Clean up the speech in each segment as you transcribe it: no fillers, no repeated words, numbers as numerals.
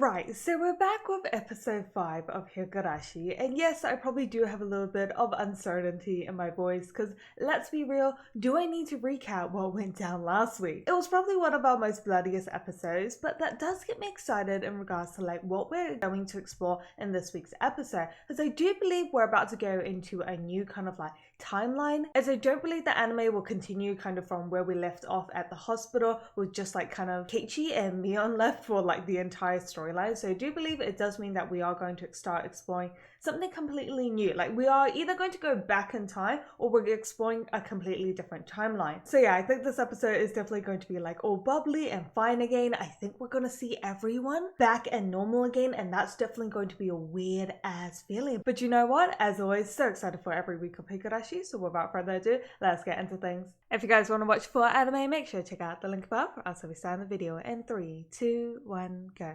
Right, so we're back with episode 5 of Higurashi, and yes, I probably do have a little bit of uncertainty in my voice, because let's be real, do I need to recap what went down last week? It was probably one of our most bloodiest episodes, but that does get me excited in regards to like what we're going to explore in this week's episode, as I do believe we're about to go into a new kind of like timeline, as I don't believe the anime will continue kind of from where we left off at the hospital with just like kind of Keiichi and Meow left for like the entire story. So I do believe it does mean that we are going to start exploring something completely new. Like we are either going to go back in time or we're exploring a completely different timeline. So yeah, I think this episode is definitely going to be like all bubbly and fine again. I think we're going to see everyone back and normal again, and that's definitely going to be a weird ass feeling. But you know what? As always, so excited for every week of Higurashi. So without further ado, let's get into things. If you guys want to watch full anime, make sure to check out the link above. Also, we start the video in 3, 2, 1, go.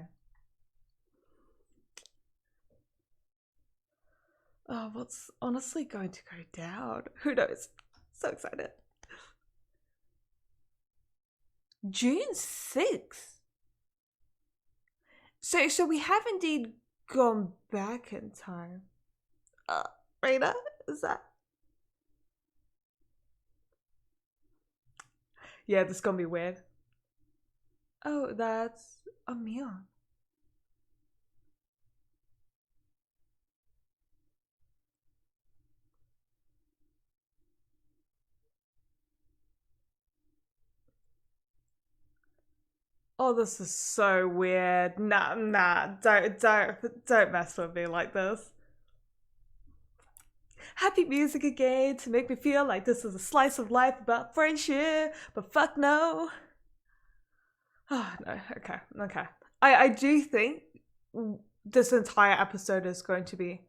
Oh, what's honestly going to go down? Who knows? So excited. June 6th. So we have indeed gone back in time. Raina, is that? Yeah, this is gonna be weird. Oh, that's a Meow. Oh, this is so weird. Nah, don't mess with me like this. Happy music again to make me feel like this is a slice of life about friendship, but fuck no. Oh, no, okay. I do think this entire episode is going to be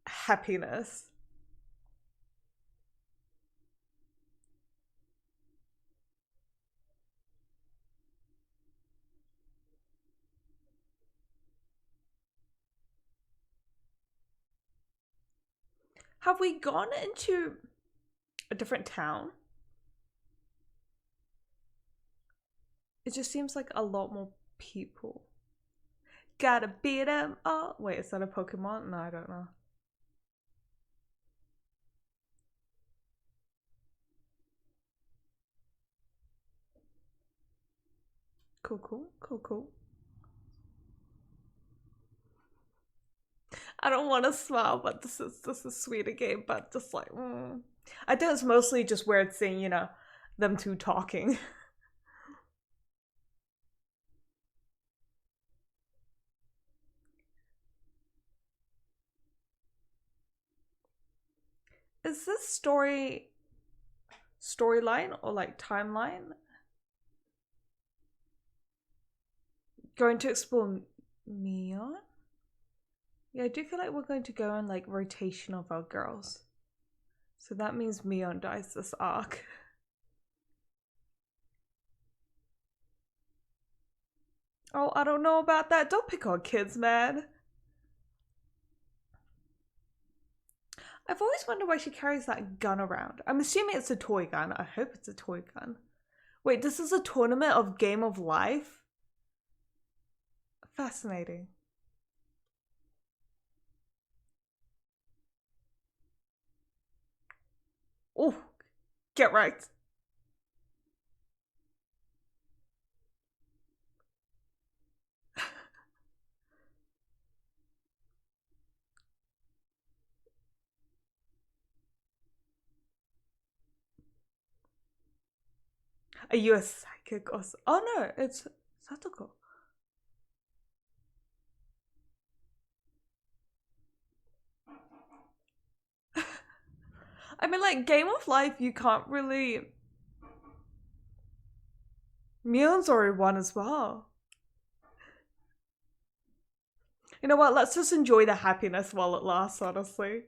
happiness. Have we gone into a different town? It just seems like a lot more people. Gotta beat them all. Wait, is that a Pokemon? No, I don't know. Cool. I don't want to smile, but this is sweet again. But just like, I think it's mostly just weird seeing, you know, them two talking. Is this storyline or like timeline going to explore Meow? Yeah, I do feel like we're going to go in like rotation of our girls. So that means Meow dies this arc. Oh, I don't know about that. Don't pick on kids, man. I've always wondered why she carries that gun around. I'm assuming it's a toy gun. I hope it's a toy gun. Wait, this is a tournament of Game of Life? Fascinating. Oh, get right. Are you a psychic or oh no, it's Satoko. I mean, like, Game of Life, you can't really... Mion's already won as well. You know what, let's just enjoy the happiness while it lasts, honestly.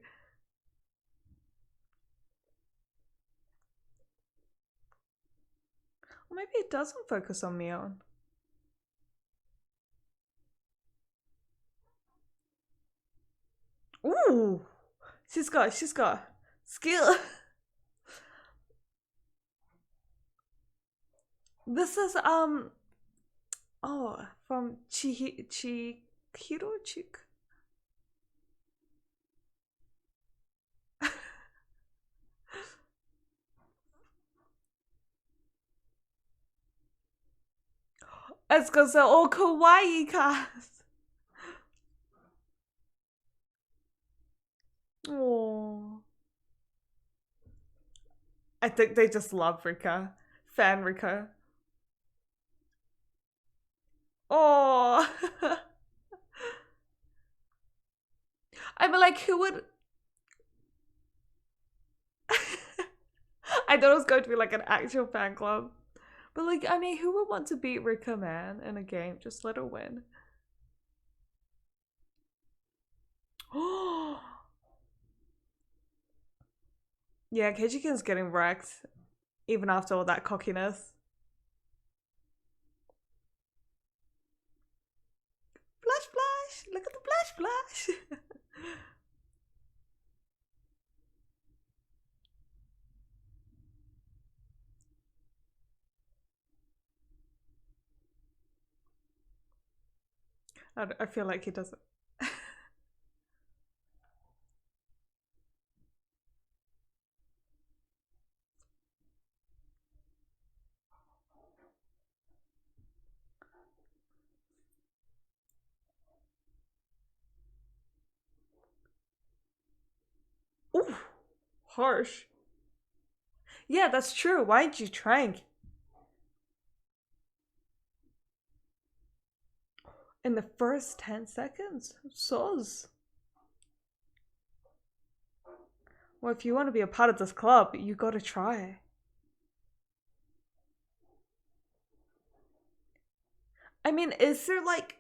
Or maybe it doesn't focus on Mion. Ooh! She's got skill. This is, oh, from Chihiro Chik. It's because they're all kawaii cast. Oh, I think they just love Rika. Fan Rika. Oh. I mean, like, who would... I thought it was going to be like an actual fan club. But like, I mean, who would want to beat Rika, man, in a game? Just let her win. Oh. Yeah, Keiichi's getting wrecked. Even after all that cockiness. Flash flash! Look at the flash flash! I feel like he doesn't. Ooh, harsh. Yeah, that's true. Why'd you trank? In the first 10 seconds? Soz. Well, if you want to be a part of this club, you gotta try. I mean, is there like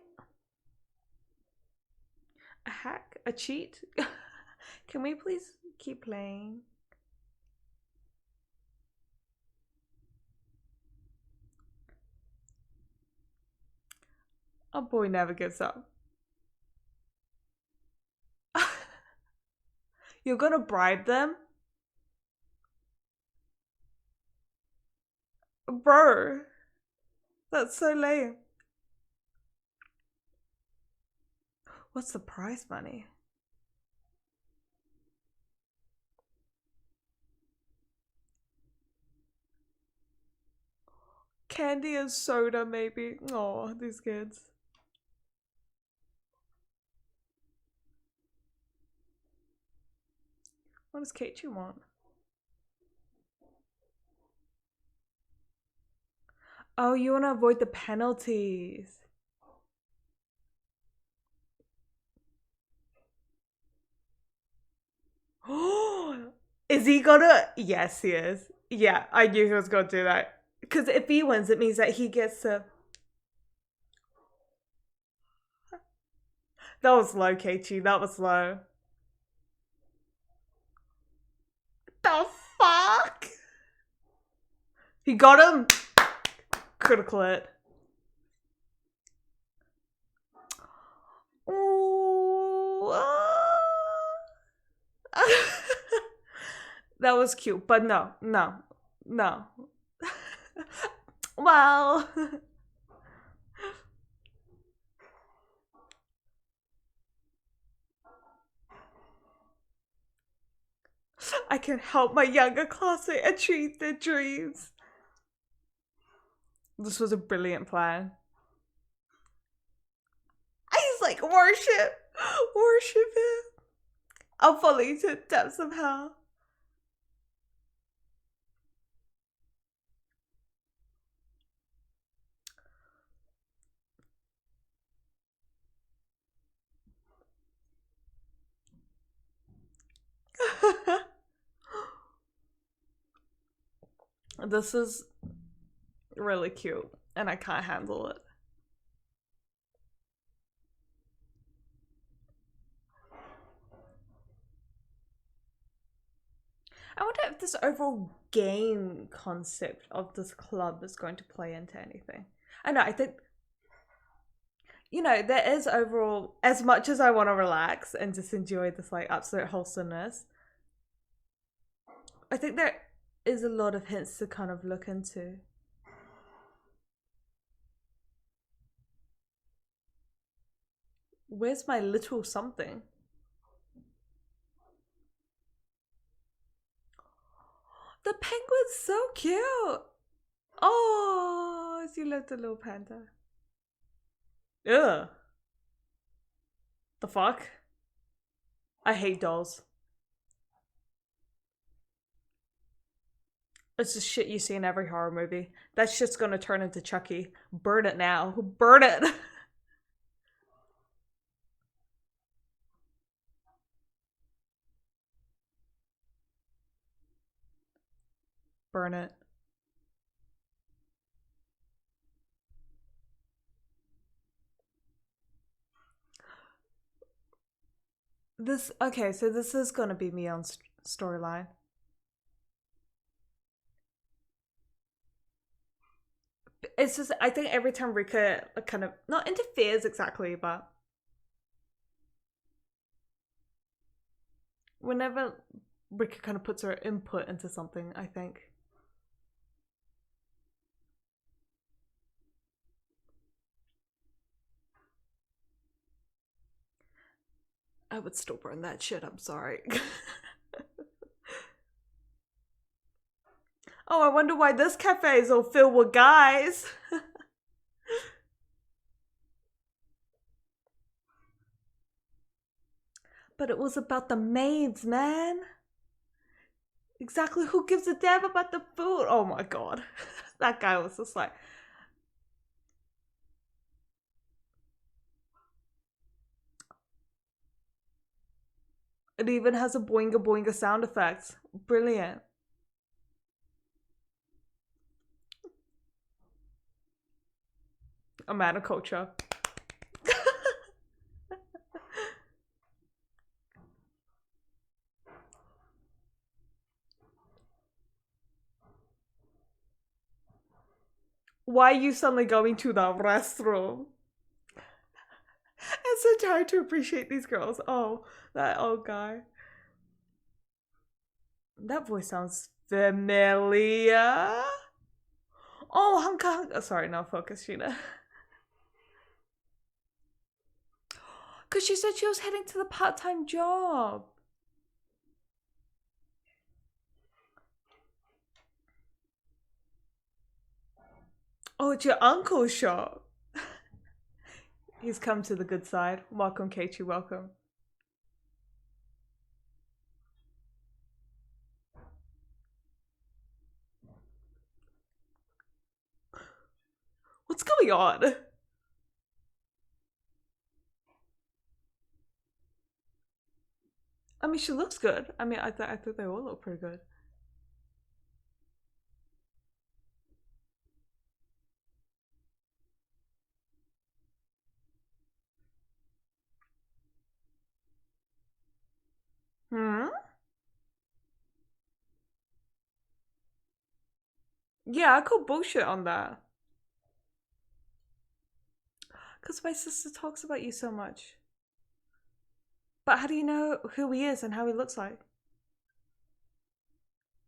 a hack? A cheat? Can we please keep playing? Our boy never gives up. You're gonna bribe them? Bro, that's so lame. What's the prize money? Candy and soda, maybe. Oh, these kids. What does Keiichi want? Oh, you want to avoid the penalties. Oh, is he gonna? Yes, he is. Yeah, I knew he was gonna do that. Because if he wins, it means that he gets to. That was low, Keiichi. That was low. The fuck? He got him. Critical hit. Ooh. That was cute, but no. Well. I can help my younger classmate achieve their dreams. This was a brilliant plan. He's like, worship him. I'll follow you to the depths of hell. This is really cute, and I can't handle it. I wonder if this overall game concept of this club is going to play into anything. I know, I think, you know, there is overall, as much as I want to relax and just enjoy this like absolute wholesomeness, I think there is a lot of hints to kind of look into. Where's my little something? The penguin's so cute. Oh, she left a little panda. Ugh. The fuck? I hate dolls. It's the shit you see in every horror movie. That shit's gonna turn into Chucky. Burn it now. Burn it! Burn it. This, okay, so this is gonna be Meow's storyline. It's just, I think every time Rika kind of, not interferes exactly, but whenever Rika kind of puts her input into something, I think. I would still burn that shit, I'm sorry. Oh, I wonder why this cafe is all filled with guys. But it was about the maids, man. Exactly, who gives a damn about the food? Oh my god. That guy was just like... It even has a boinga boinga sound effect. Brilliant. A man of culture. Why are you suddenly going to the restroom? It's so hard to appreciate these girls. Oh, that old guy. That voice sounds familiar. Oh, Hanka. Oh, sorry, no, focus, Sheena. Because she said she was heading to the part-time job. Oh, it's your uncle's shop. He's come to the good side. Welcome, Keiichi, welcome. What's going on? I mean, she looks good. I mean, I thought they all look pretty good. Hmm? Yeah, I call bullshit on that. Because my sister talks about you so much. But how do you know who he is and how he looks like?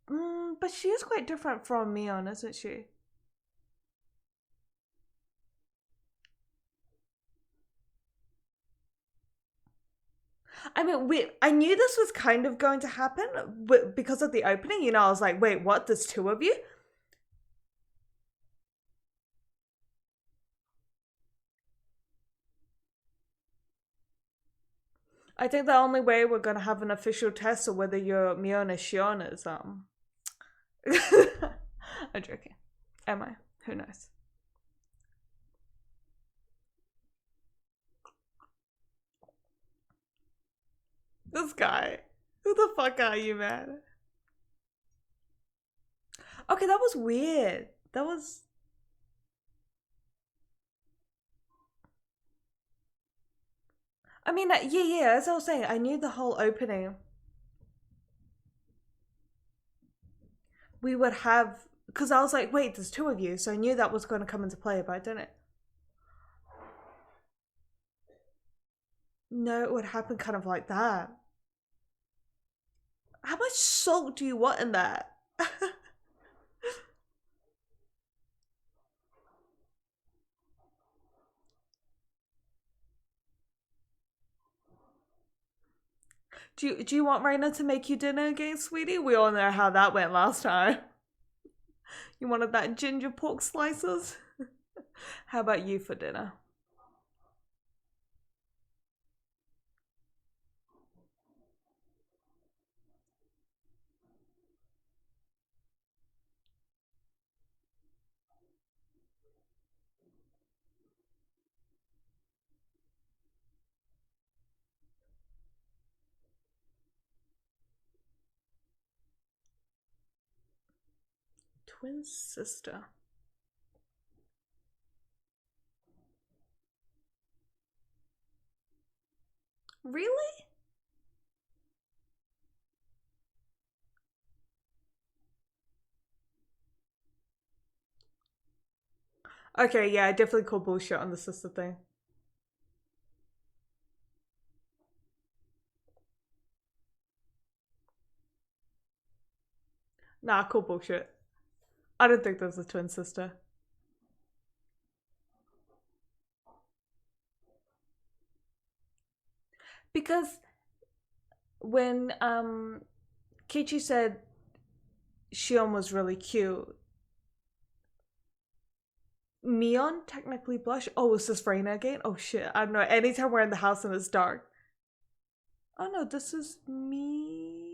But she is quite different from Mion, isn't she? I mean, I knew this was kind of going to happen because of the opening. You know, I was like, wait, what? There's two of you? I think the only way we're gonna have an official test of whether you're Mion or Shion is I'm joking. Am I? Who knows? This guy. Who the fuck are you, man? Okay, that was weird. That was... I mean, yeah, as I was saying, I knew the whole opening. We would have... Because I was like, wait, there's two of you, so I knew that was going to come into play, but I didn't. No, it would happen kind of like that. How much salt do you want in that? Do you want Raina to make you dinner again, sweetie? We all know how that went last time. You wanted that ginger pork slices? How about you for dinner? Twin sister. Really? Okay, yeah, I definitely call bullshit on the sister thing. Nah, I call bullshit. I don't think there's a twin sister. Because when Keiichi said Shion was really cute, Mion technically blush. Oh, is this Reina again? Oh shit, I don't know. Anytime we're in the house and it's dark. Oh no, this is Mion?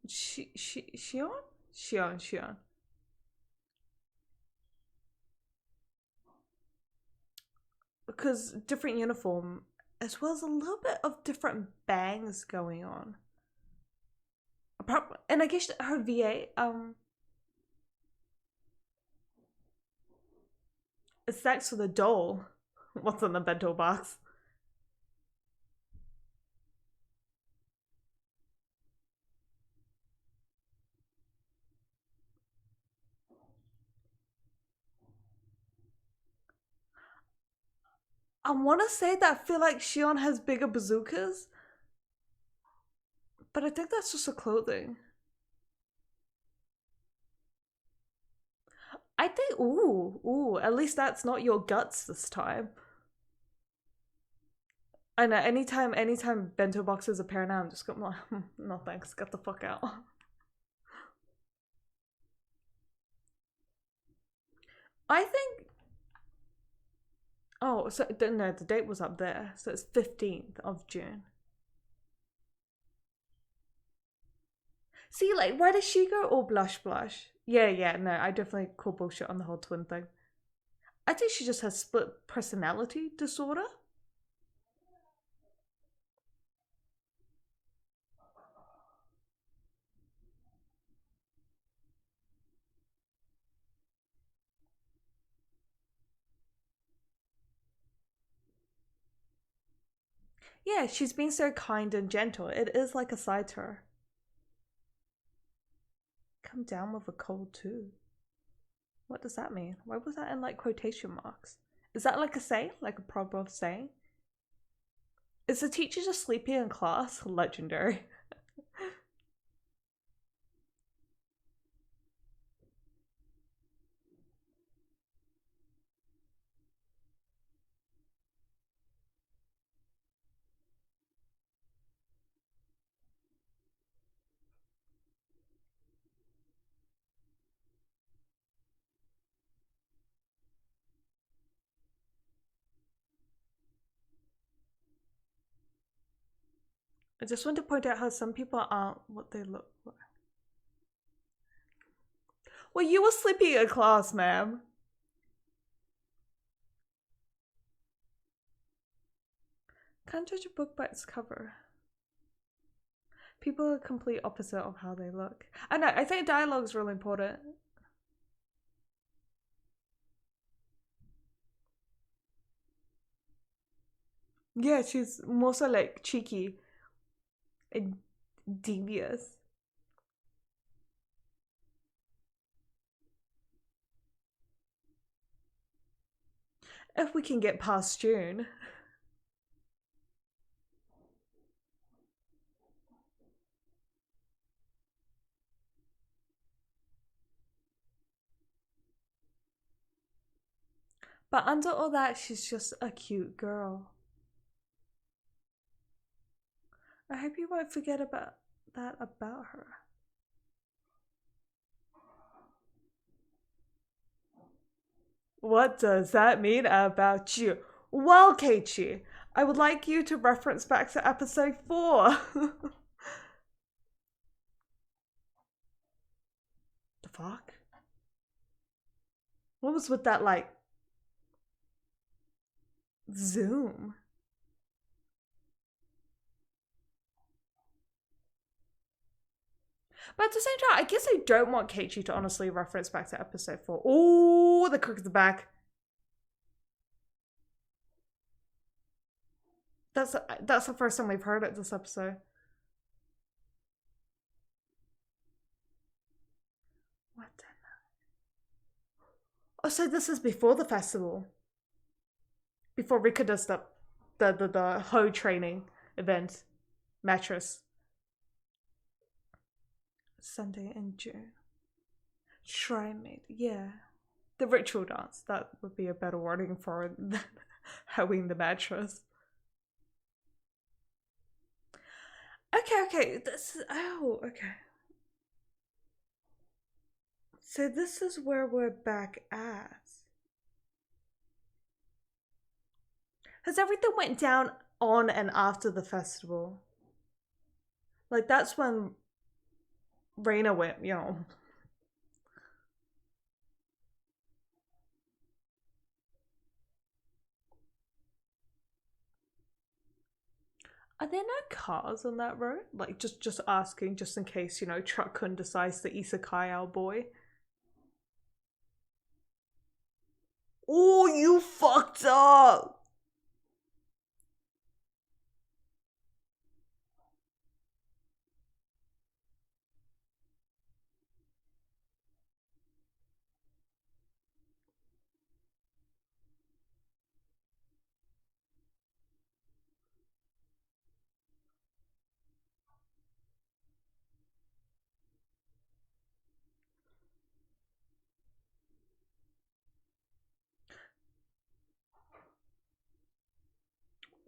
Shion? Shion. Because different uniform, as well as a little bit of different bangs going on. And I guess her VA, it's next to the doll. What's in the bento box? I want to say that I feel like Shion has bigger bazookas, but I think that's just her clothing. I think, ooh, at least that's not your guts this time. I know, anytime bento boxes appear now, I'm just going like, no thanks, get the fuck out. I think, oh, so, no, the date was up there, so it's 15th of June. See, like, why does she go all blush? Yeah, no, I definitely call bullshit on the whole twin thing. I think she just has split personality disorder. Yeah, she's been so kind and gentle. It is like a side to her. Come down with a cold too. What does that mean? Why was that in like quotation marks? Is that like a saying? Like a proverb saying? Is the teacher just sleepy in class? Legendary. I just want to point out how some people aren't what they look like. Well, you were sleepy in class, ma'am. Can't judge a book by its cover. People are complete opposite of how they look. I know, I think dialogue is really important. Yeah, she's more so like cheeky and devious. If we can get past June. But under all that, she's just a cute girl. I hope you won't forget about that about her. What does that mean about you? Well, Keiichi, I would like you to reference back to episode 4. The fuck? What was with that, like, zoom? But at the same time, I guess I don't want Keiichi to honestly reference back to episode 4. Oh, the crook at the back. That's the first time we've heard it this episode. What the? Oh, so this is before the festival. Before Rika does the hoe training event. Mattress. Sunday in June. Shrine maid, yeah. The ritual dance. That would be a better wording for than hoeing the mattress. Okay. This is, oh, okay. So this is where we're back at. Has everything went down on and after the festival? Like, that's when Reina went, you know. Are there no cars on that road? Like, just asking, just in case, you know, Truck-kun decides to isekai our boy. Oh, you fucked up!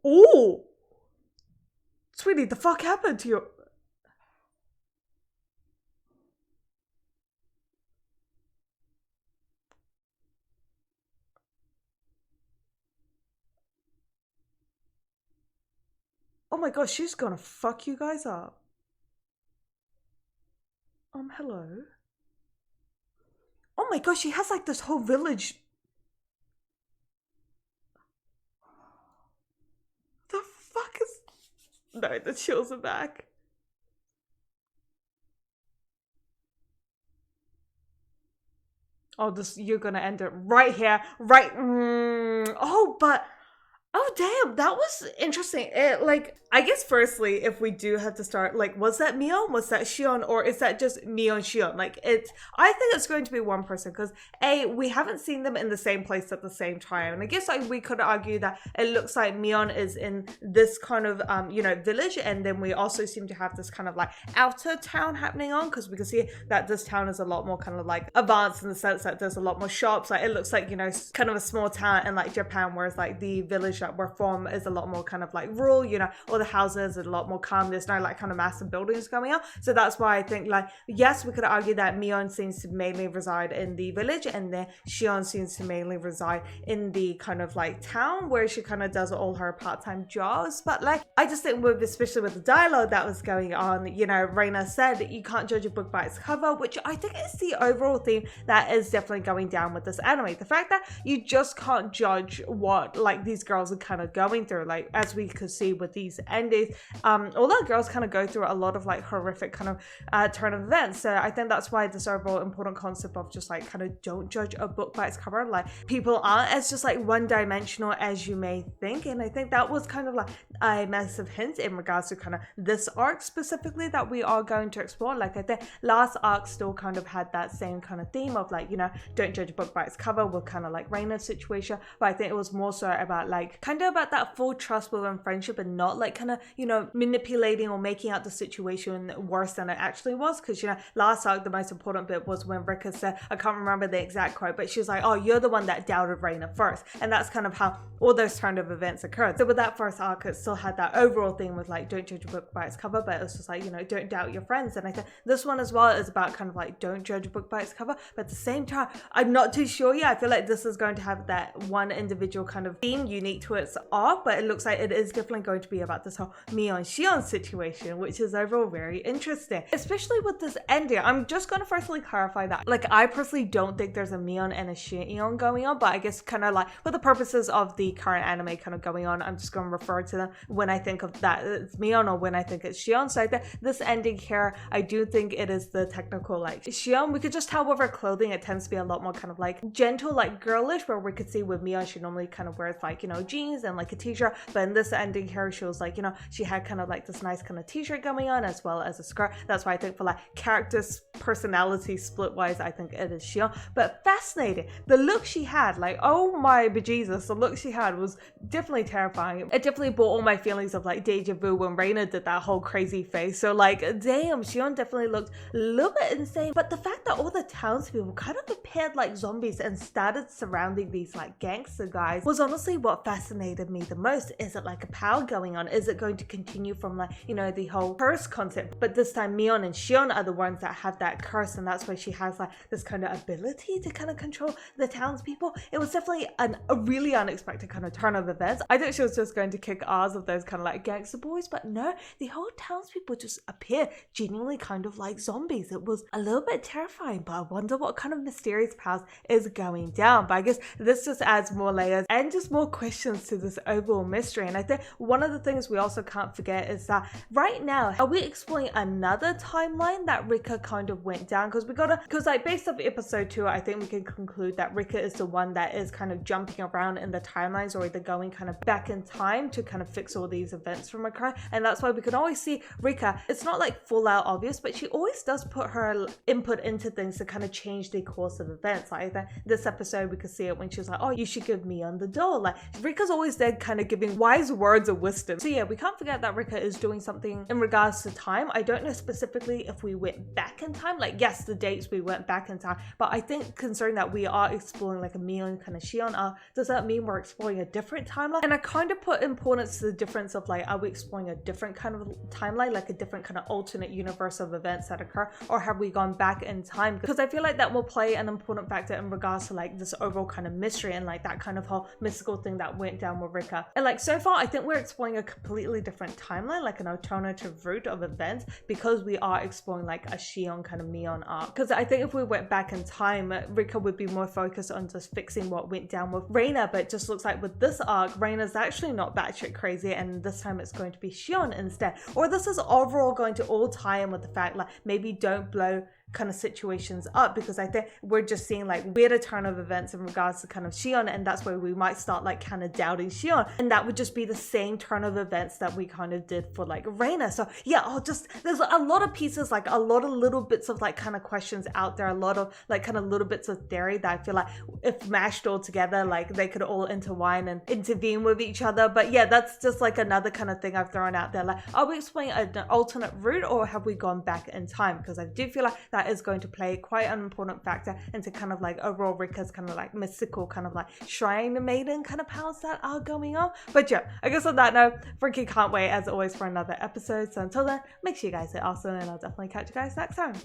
Oh! Sweetie, the fuck happened to you? Oh my gosh, she's gonna fuck you guys up. Hello? Oh my gosh, she has like this whole village. The fuck is... No, the chills are back. Oh, this, you're gonna end it right here, right. Oh, but oh damn, that was interesting. It, like, I guess firstly, if we do have to start, like, was that Meow? Was that Shion? Or is that just Meow and Shion? Like, it's, I think it's going to be one person because we haven't seen them in the same place at the same time. And I guess like we could argue that it looks like Meow is in this kind of you know, village, and then we also seem to have this kind of like outer town happening on, because we can see that this town is a lot more kind of like advanced in the sense that there's a lot more shops. Like, it looks like, you know, kind of a small town in like Japan, whereas like the village that we're from is a lot more kind of like rural, you know, all the houses are a lot more calm. There's no like kind of massive buildings going on. So that's why I think, like, yes, we could argue that Mion seems to mainly reside in the village, and then Shion seems to mainly reside in the kind of like town where she kind of does all her part-time jobs. But like, I just think with, especially with the dialogue that was going on, you know, Reina said that you can't judge a book by its cover, which I think is the overall theme that is definitely going down with this anime. The fact that you just can't judge what like these girls are kind of going through, like as we could see with these endings, although girls kind of go through a lot of like horrific kind of turn of events. So I think that's why this overall important concept of just like kind of don't judge a book by its cover. Like, people aren't as just like one-dimensional as you may think, and I think that was kind of like a massive hint in regards to kind of this arc specifically that we are going to explore. Like, I think last arc still kind of had that same kind of theme of like, you know, don't judge a book by its cover with kind of like Reina's situation, but I think it was more so about like like kind of about that full trust within friendship and not like kind of, you know, manipulating or making out the situation worse than it actually was. Because, you know, last arc, the most important bit was when Rika said, I can't remember the exact quote, but she was like, oh, you're the one that doubted Reina first. And that's kind of how all those turn of events occurred. So with that first arc, it still had that overall theme with like, don't judge a book by its cover, but it was just like, you know, don't doubt your friends. And I think this one as well is about kind of like, don't judge a book by its cover, but at the same time, I'm not too sure yet. I feel like this is going to have that one individual kind of theme unique to its arc, but it looks like it is definitely going to be about this whole Meow and Shion situation, which is overall very interesting, especially with this ending. I'm just going to firstly clarify that, like, I personally don't think there's a Meow and a Shion going on, but I guess kind of like for the purposes of the current anime kind of going on, I'm just going to refer to them when I think of that it's Meow or when I think it's Shion. So I think this ending here, I do think it is the technical like Shion. We could just tell with her clothing, it tends to be a lot more kind of like gentle, like girlish, where we could see with Meow, she normally kind of wears like, you know, jeans and like a t-shirt, but in this ending here, she was like, you know, she had kind of like this nice kind of t-shirt going on as well as a skirt. That's why I think for like characters personality split wise, I think it is Shion. But fascinating, the look she had, like, oh my bejesus, the look she had was definitely terrifying. It definitely brought all my feelings of like deja vu when Reina did that whole crazy face. So like, damn, Shion definitely looked a little bit insane. But the fact that all the townspeople kind of appeared like zombies and started surrounding these like gangster guys was honestly what fascinated me the most. Is it like a power going on? Is it going to continue from like, you know, the whole curse concept? But this time Meow and Shion are the ones that have that curse, and that's why she has like this kind of ability to kind of control the townspeople. It was definitely a really unexpected kind of turn of events. I thought she was just going to kick ours of those kind of like gangster boys, but no, the whole townspeople just appear genuinely kind of like zombies. It was a little bit terrifying, but I wonder what kind of mysterious powers is going down. But I guess this just adds more layers and just more questions to this overall mystery. And I think one of the things we also can't forget is that right now, are we exploring another timeline that Rika kind of went down? Because like based off episode 2, I think we can conclude that Rika is the one that is kind of jumping around in the timelines, or either going kind of back in time to kind of fix all these events from occurring. And that's why we can always see Rika, it's not like full out obvious, but she always does put her input into things to kind of change the course of events. Like this episode, we could see it when she was like, oh, you should give me on the door. Like Rika's always there kind of giving wise words of wisdom. So yeah, we can't forget that Rika is doing something in regards to time. I don't know specifically if we went back in time, like yes, the dates we went back in time, but I think considering that we are exploring like a Meow kind of Shion arc, does that mean we're exploring a different timeline? And I kind of put importance to the difference of like, are we exploring a different kind of timeline, like a different kind of alternate universe of events that occur, or have we gone back in time? Because I feel like that will play an important factor in regards to like this overall kind of mystery and like that kind of whole mystical thing that went down with Rika. And like so far, I think we're exploring a completely different timeline, like an alternative route of events, because we are exploring like a Shion kind of Meow arc. Because I think if we went back in time, Rika would be more focused on just fixing what went down with Reina, but it just looks like with this arc, Reina's actually not batshit crazy, and this time it's going to be Shion instead. Or this is overall going to all tie in with the fact like maybe don't blow kind of situations up, because I think we're just seeing like weirder turn of events in regards to kind of Shion, and that's where we might start like kind of doubting Shion, and that would just be the same turn of events that we kind of did for like Reina. So yeah, there's a lot of pieces, like a lot of little bits of like kind of questions out there, a lot of like kind of little bits of theory that I feel like if mashed all together, like they could all intertwine and intervene with each other. But yeah, that's just like another kind of thing I've thrown out there, like are we exploring an alternate route, or have we gone back in time? Because I do feel like that is going to play quite an important factor into kind of like overall Rika's kind of like mystical kind of like shrine maiden kind of powers that are going on. But yeah, I guess on that note, freaking can't wait as always for another episode. So until then, make sure you guys stay awesome, and I'll definitely catch you guys next time.